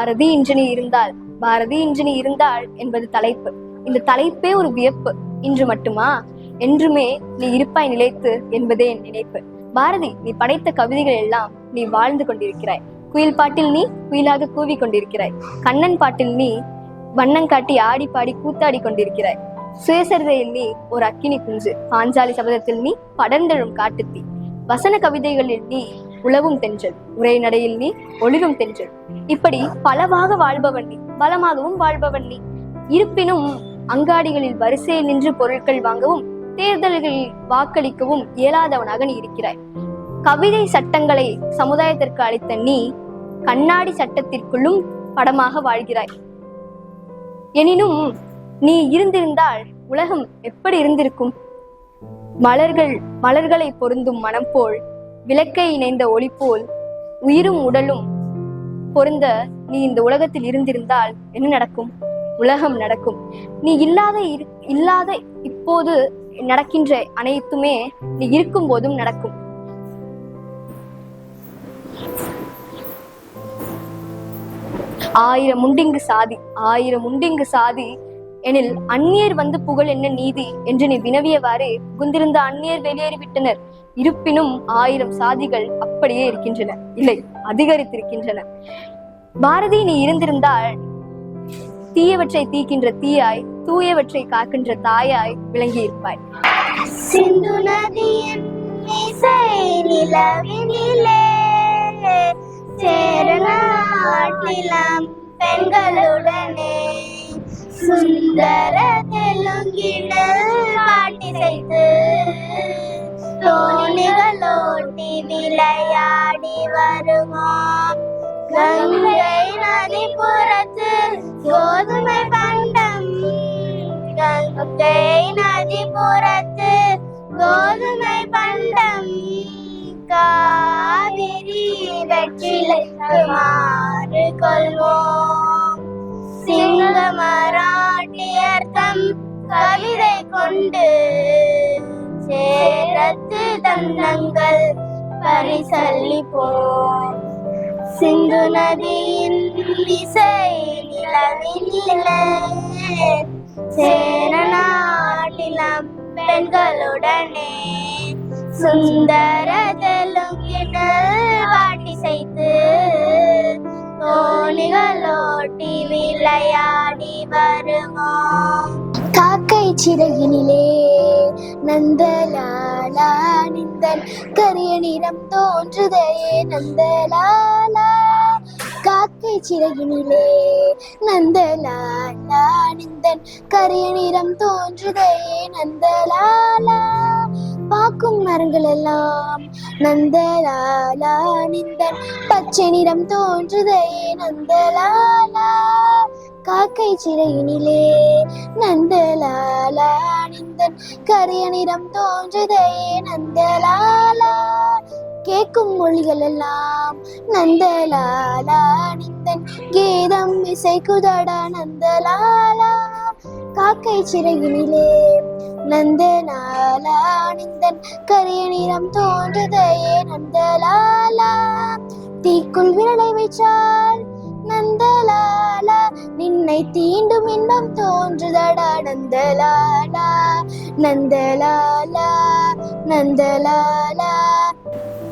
பாரதி இன்று நீ இருந்தால், பாரதி இன்று நீ இருந்தாள் என்பது தலைப்பு. இந்த தலைப்பே ஒரு வியப்பு. இன்று மட்டுமா, என்றுமே நீ இருப்பாய் நிலைத்து என்பதே என் நினைப்பு. பாரதி, நீ படைத்த கவிதைகள் எல்லாம் நீ வாழ்ந்து கொண்டிருக்கிறாய். குயில் பாட்டில் நீ குயிலாக கூவி கொண்டிருக்கிறாய். கண்ணன் பாட்டில் நீ வண்ணம் காட்டி ஆடி பாடி கூத்தாடி கொண்டிருக்கிறாய். சுயசரிதையில் நீ ஒரு அக்கினி குஞ்சு. பாஞ்சாலி சபதத்தில் நீ படர்ந்தெழும் காட்டுத்தீ. வசன கவிதைகளில் நீ உழவும் தென்றல். உரை நடையில் நீ ஒளிரும் தென்றல். இப்படி பலவாக வாழ்பவன் நீ, பலமாகவும் வாழ்பவன் நீ. இருப்பினும் அங்காடிகளில் வரிசையில் நின்று பொருட்கள் வாங்கவும், தேர்தல்களில் வாக்களிக்கவும் இயலாதவனாக நீ இருக்கிறாய். கவிதை சட்டங்களை சமுதாயத்திற்கு அளித்த நீ கண்ணாடி சட்டத்திற்குள்ளும் படமாக வாழ்கிறாய். எனினும் நீ இருந்திருந்தால் உலகம் எப்படி இருந்திருக்கும்? மலர்களை பொருந்தும் மனம் போல், விளக்கை இணைந்த ஒளி போல், உயிரும் உடலும் பொருந்த நீ இந்த உலகத்தில் இருந்திருந்தால் என்ன நடக்கும்? உலகம் நடக்கும். நீ இல்லாத இப்போது நடக்கின்ற அனைத்துமே நீ இருக்கும் போதும் நடக்கும். ஆயிரம் உண்டிங்கு சாதி எனில் அந்நியர் வந்து புகழ் என்ன நீதி என்று நீ வினவியவாறே புகுந்திருந்த அந்நியர் வெளியேறிவிட்டனர். இருப்பினும் 1000 சாதிகள் அப்படியே இருக்கின்றன, இல்லை அதிகரித்திருக்கின்றன. பாரதி, நீ இருந்திருந்தால் தீயவற்றை தீக்கின்ற தீயாய், தூயவற்றை காக்கின்ற தாயாய் விளங்கி இருப்பாய். சிந்து நதியின் இசை நிலவினிலே சேரநாட்டிலம் பெண்களுடனே சுந்தர தெலுங்கினில் பாட்டிசைத்து தோணிகளோட்டி விளையாடி வருவோம். கங்கை நதி புறத்து கோதுமை பண்டம், கங்கை நதி புறத்து கோதுமை பண்டம், காவிரி வெற்றிலைக்கு மாறு கொள்வோம். சிங்க மராட்டியர்த்தம் கவிதை கொண்டு சேரத்து தந்தங்கள் பரிசளிப்போம். சிந்து நதியின் இசை நிலவினிலே சேரநாட்டிலம் பெண்களுடனே சுந்தர தெலுங்கினில் பாட்டிசைத்து தோணிகளோட்டி விளையாடி வருவோம். காக்கை சிறகினிலே நந்தலாலா நிந்தன் கரிய நிறம் தோன்றுதையே நந்தலாலா. காக்கை சிறகினிலே நந்தலாலா நிந்தன் கரிய நிறம் தோன்றுதையே நந்தலாலா. பாக்கும் மரங்கள் எல்லாம் நந்தலாலா நிந்தன் பச்சை நிறம் தோன்றுதையே நந்தலாலா. காக்கை சிறையினிலே நந்தலாலா நிந்தன் கரிய நிறம் தோன்றுதையே நந்தலாலா. கேட்கும் மொழிகள் எல்லாம் நந்தலாலா நிந்தன் கீதம் இசைக்குதடா நந்தலாலா. காக்கை சிறையினிலே நந்தலாலா நிந்தன் கரிய நிறம் தோன்றுதையே நந்தலாலா. தீக்குள் விரலை வைச்சால் நந்தலாலா, நின்னை தீண்டும் இன்பம் தோன்றுதடா நந்தலாலா. நந்தலாலா நந்தலாலா.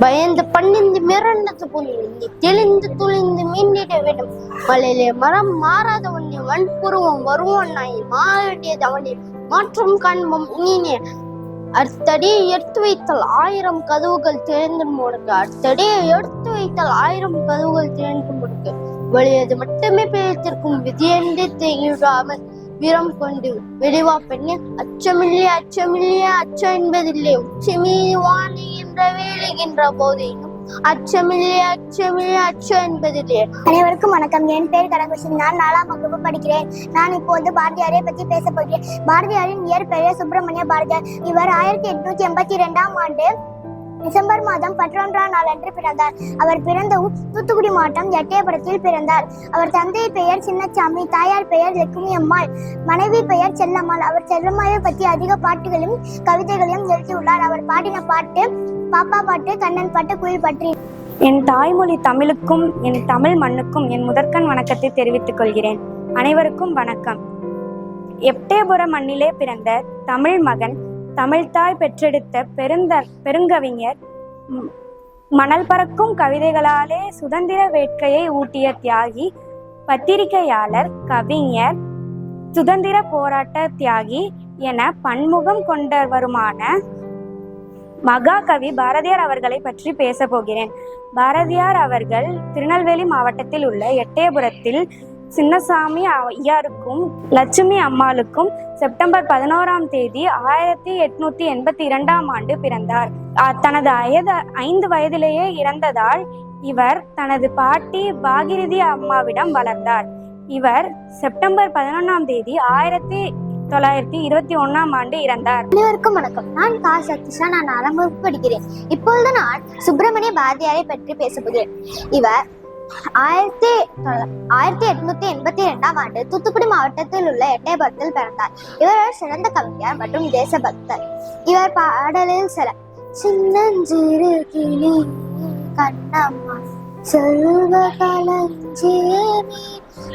பயந்து பணிந்து மிரண்டது புனிந்து தெளிந்து துளிந்து மீண்டிட வேண்டும். மலையிலே மரம் மாறாதவன் வன்புருவம் வருவான் நாய் மாறியது அவனே மாற்றம் காண்போம் நீனே. அடுத்தடியை எடுத்து வைத்தால் 1000 கதவுகள் திறந்து முடுக்கு. அடுத்தடியை எடுத்து வைத்தால் 1000 கதவுகள் திறந்து முடுக்கு. வெளியது மட்டுமே பிழைத்திருக்கும் விதியென்று திகழாமல் வீரம் கொண்டு வெளிவா பெண்ணே. அச்சமில்லையே அச்சமில்லையே அச்சம் என்பதில்லை. உச்சமீறி வாணி என்ற வேலைகின்ற போதேனும் அச்சமில்லையே அச்சமில்லையே அச்சம் என்பதில்லை. அனைவருக்கும் வணக்கம். என் பேர் கடங்குஷி. நான் 4ஆம் வகுப்பு படிக்கிறேன். நான் இப்போது பாரதியாரை பற்றி பேச போகிறேன். பாரதியாரின் இயற்பெயர் சுப்பிரமணிய பாரதியார். இவர் 1882ஆம் ஆண்டு டிசம்பர் மாதம் 11ஆம் நாளன்று பிறந்தார். அவர் பிறந்த ஊர் தூத்துக்குடி மாவட்டம் எட்டயபுரத்தில் பிறந்தார். அவர் தந்தை பெயர் சின்னசாமி, தாயார் பெயர் லட்சுமி அம்மாள், மனைவி பெயர் செல்லம்மாள். அவர் செல்லம்மாவை பற்றி அதிக பாட்டுகளையும் கவிதைகளையும் எழுதியுள்ளார். அவர் பாடின பாட்டு பாப்பா பாட்டு, கண்ணன் பாட்டு, குயில் பற்றி. என் தாய்மொழி தமிழுக்கும் என் தமிழ் மண்ணுக்கும் என் முதற்கண் வணக்கத்தை தெரிவித்துக் கொள்கிறேன். அனைவருக்கும் வணக்கம். எட்டயபுர மண்ணிலே பிறந்த தமிழ் மகன், தமிழ்தாய் பெற்றெடுத்த பெருங்கவிஞர், மணல் பறக்கும் கவிதைகளாலே சுதந்திர வேட்கையை ஊட்டிய தியாகி, பத்திரிகையாளர், கவிஞர், சுதந்திர போராட்ட தியாகி என பன்முகம் கொண்டவருமான மகாகவி பாரதியார் அவர்களை பற்றி பேச போகிறேன். பாரதியார் அவர்கள் திருநெல்வேலி மாவட்டத்தில் உள்ள எட்டயபுரத்தில் சின்னசாமி ஐயாருக்கும் லட்சுமி அம்மாளுக்கும் செப்டம்பர் 11ஆம் தேதி 1882ஆம் ஆண்டு பிறந்தார். தனது 5 வயதிலேயே இறந்ததால் இவர் தனது பாட்டி பாகிரதி அம்மாவிடம் வளர்ந்தார். இவர் செப்டம்பர் 11ஆம் தேதி 1921ஆம் ஆண்டு இறந்தார். அனைவருக்கும் வணக்கம். நான் கா சதீஷா. நான் 4ஆம் வகுப்பு படிக்கிறேன். இப்பொழுது நான் சுப்பிரமணிய பாரதியாரை பற்றி பேசப்போகிறேன். இவர் 1882ஆம் ஆண்டு தூத்துக்குடி மாவட்டத்தில் உள்ள எட்டயபுரத்தில் பிறந்தார். இவர் ஒரு சிறந்த கவிஞர் மற்றும் தேசபக்தர். இவர் பாடலில் சின்னஞ்சிறு கிளி கண்ணம்மா செல்வ களஞ்சியமே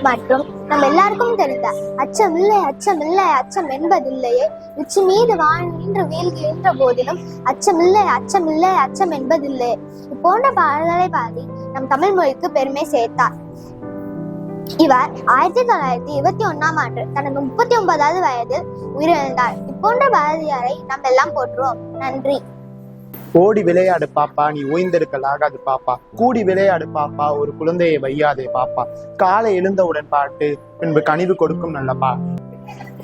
மற்றும் நம்ம எல்லாருக்கும் தெரிந்த அச்சமில்லை அச்சமில்லை அச்சம் என்பதில்லையே, உச்சி மீது வான் நின்று வீழ்கின்ற போதிலும் அச்சமில்லை அச்சமில்லை அச்சம் என்பதில்லையே போன்ற பாடல்களை பாடி நம் தமிழ் மொழிக்கு பெருமை சேர்த்தார். இவர் 1921ஆம் ஆண்டு தனது 39வது வயதில் உயிரிழந்தார். இப்போன்ற பாரதியாரை நம்ம எல்லாம் போற்றுவோம். நன்றி. ஓடி விளையாடு பாப்பா, நீ ஓய்ந்தெடுக்கலாகாது பாப்பா, கூடி விளையாடு பாப்பா, ஒரு குழந்தையை வையாதே பாப்பா, காலை எழுந்தவுடன் பாட்டு, பின்பு கனிவு கொடுக்கும் நல்ல பாட்டு,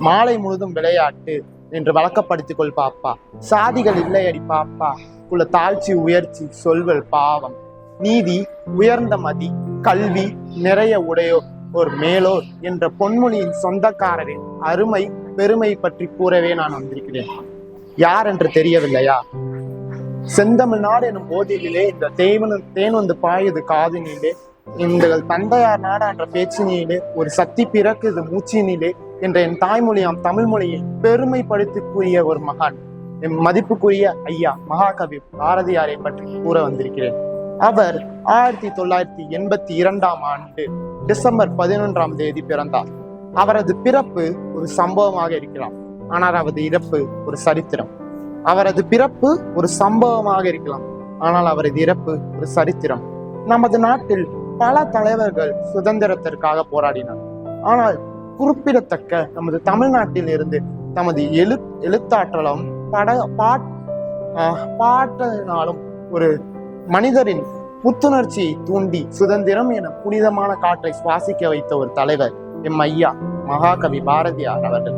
மாலை முழுதும் விளையாட்டு என்று வழக்கப்படுத்திக் கொள் பாப்பா, சாதிகள் இல்லையடி பாப்பா, குல தாழ்ச்சி உயர்ச்சி சொல்வல் பாவம், நீதி உயர்ந்த மதி, கல்வி நிறைய உடையோர் ஒரு மேலோர் என்ற பொன்மொழியின் சொந்தக்காரரின் அருமை பெருமை பற்றி கூறவே நான் வந்திருக்கிறேன். யார் என்று தெரியவில்லையா? செந்தமிழ்நாடு எனும் போதிலே இந்த தேன் வந்து பாயுது காதினிலே, இந்த தந்தையார் நாடான்ற பேச்சினிலே ஒரு சக்தி பிறக்குது மூச்சினிலே என்ற என் தாய்மொழியாம் தமிழ் மொழியை பெருமைப்படுத்தி கூறிய ஒரு மகான், என் மதிப்புக்குரிய ஐயா மகாகவி பாரதியாரை பற்றி கூற வந்திருக்கிறேன். அவர் 1982ஆம் ஆண்டு டிசம்பர் 11ஆம் தேதி பிறந்தார். அவரது பிறப்பு ஒரு சம்பவமாக இருக்கலாம், ஆனால் அவரது இறப்பு ஒரு சரித்திரம். அவரது பிறப்பு ஒரு சம்பவமாக இருக்கலாம், ஆனால் அவரது இறப்பு ஒரு சரித்திரம். நமது நாட்டில் பல தலைவர்கள் சுதந்திரத்திற்காக போராடினார். ஆனால் குறிப்பிடத்தக்க நமது தமிழ்நாட்டில் இருந்து தமது எழுத்தாற்றலும் பாட்டினாலும் ஒரு மனிதரின் புத்துணர்ச்சியை தூண்டி சுதந்திரம் என புனிதமான காற்றை சுவாசிக்க வைத்த ஒரு தலைவர் எம் ஐயா மகாகவி பாரதியார் அவர்கள்.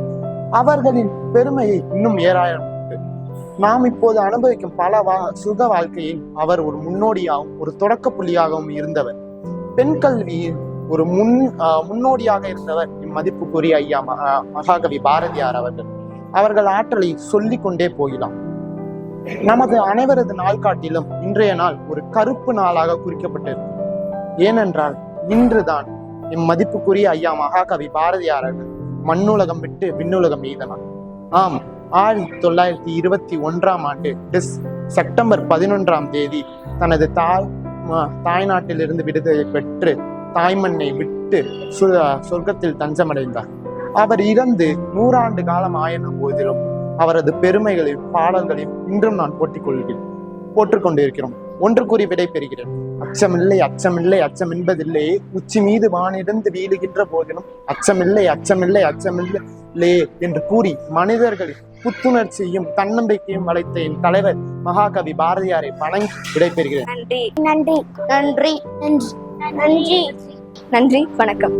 அவர்களின் பெருமையை இன்னும் ஏராளம். நாம் இப்போது அனுபவிக்கும் பல சுக வாழ்க்கையில் அவர் ஒரு முன்னோடியாகவும் ஒரு தொடக்க புள்ளியாகவும் இருந்தவர். பெண் கல்வியில் ஒரு முன்னோடியாக இருந்தவர் இம்மதிப்புக்குரிய ஐயா மகாகவி பாரதியார் அவர்கள் ஆற்றலை சொல்லிக் கொண்டே போகலாம். நமது அனைவரது நாள்காட்டிலும் இன்றைய நாள் ஒரு கருப்பு நாளாக குறிக்கப்பட்டிருக்கு. ஏனென்றால் இன்றுதான் இம்மதிப்புக்குரிய ஐயா மகாகவி பாரதியார் மண்ணுலகம் விட்டு விண்ணுலகம் எய்தனார். ஆம், 1921ஆம் ஆண்டு செப்டம்பர் 11ஆம் தேதி தனது தாய்நாட்டிலிருந்து விடுதலை பெற்று தாய்மண்ணை விட்டு சொர்க்கத்தில் தஞ்சமடைந்தார். அவர் இறந்து 100 ஆண்டு காலம் ஆயின போதிலும் அவரது பெருமைகளையும் பாடல்களையும் இன்றும் நான் போற்றுக் கொண்டிருக்கிறோம். ஒன்று கூறி விடை பெறுகிறேன். அச்சமில்லை அச்சமில்லை அச்சம் என்பதில்லை, உச்சி மீது வானிருந்து வீழுகின்ற போதிலும் அச்சமில்லை அச்சமில்லை அச்சமில்லை என்று கூறி மனிதர்களின் புத்துணர்ச்சியும் தன்னம்பிக்கையும் வளைத்த என் தலைவர் மகாகவி பாரதியாரை வணங்கி விடைபெறுகிறேன். நன்றி. நன்றி. நன்றி. நன்றி. நன்றி. வணக்கம்.